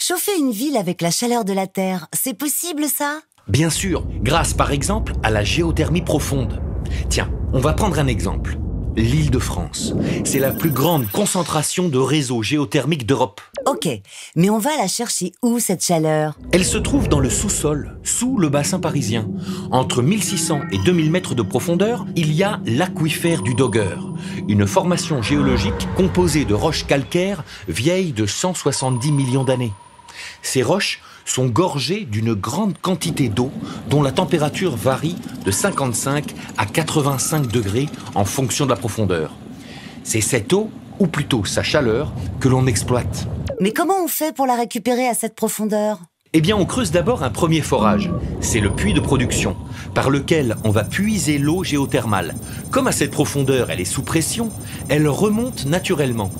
Chauffer une ville avec la chaleur de la Terre, c'est possible ça? Bien sûr, grâce par exemple à la géothermie profonde. Tiens, on va prendre un exemple. L'Île-de-France, c'est la plus grande concentration de réseaux géothermiques d'Europe. Ok, mais on va la chercher où cette chaleur? Elle se trouve dans le sous-sol, sous le bassin parisien. Entre 1600 et 2000 mètres de profondeur, il y a l'aquifère du Dogger, une formation géologique composée de roches calcaires vieilles de 170 millions d'années. Ces roches sont gorgées d'une grande quantité d'eau dont la température varie de 55 à 85 degrés en fonction de la profondeur. C'est cette eau, ou plutôt sa chaleur, que l'on exploite. Mais comment on fait pour la récupérer à cette profondeur? Eh bien, on creuse d'abord un premier forage. C'est le puits de production, par lequel on va puiser l'eau géothermale. Comme à cette profondeur, elle est sous pression, elle remonte naturellement.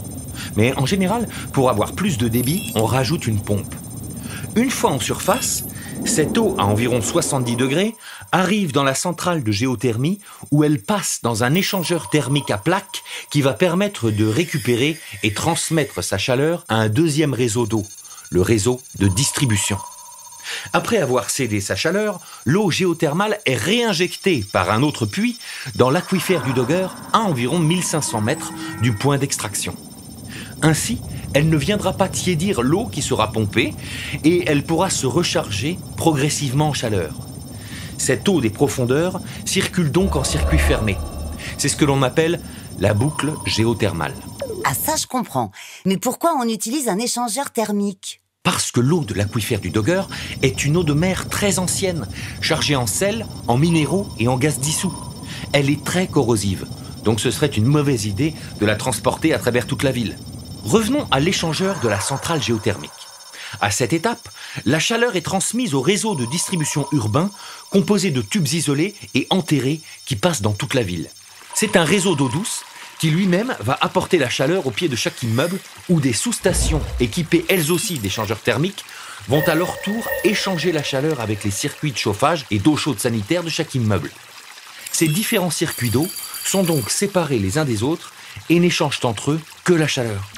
Mais en général, pour avoir plus de débit, on rajoute une pompe. Une fois en surface, cette eau à environ 70 degrés arrive dans la centrale de géothermie où elle passe dans un échangeur thermique à plaques qui va permettre de récupérer et transmettre sa chaleur à un deuxième réseau d'eau, le réseau de distribution. Après avoir cédé sa chaleur, l'eau géothermale est réinjectée par un autre puits dans l'aquifère du Dogger à environ 1500 mètres du point d'extraction. Ainsi, elle ne viendra pas tiédir l'eau qui sera pompée et elle pourra se recharger progressivement en chaleur. Cette eau des profondeurs circule donc en circuit fermé. C'est ce que l'on appelle la boucle géothermale. Ah ça je comprends, mais pourquoi on utilise un échangeur thermique? Parce que l'eau de l'aquifère du Dogger est une eau de mer très ancienne, chargée en sel, en minéraux et en gaz dissous. Elle est très corrosive, donc ce serait une mauvaise idée de la transporter à travers toute la ville. Revenons à l'échangeur de la centrale géothermique. À cette étape, la chaleur est transmise au réseau de distribution urbain composé de tubes isolés et enterrés qui passent dans toute la ville. C'est un réseau d'eau douce qui lui-même va apporter la chaleur au pied de chaque immeuble où des sous-stations équipées elles aussi d'échangeurs thermiques vont à leur tour échanger la chaleur avec les circuits de chauffage et d'eau chaude sanitaire de chaque immeuble. Ces différents circuits d'eau sont donc séparés les uns des autres et n'échangent entre eux que la chaleur.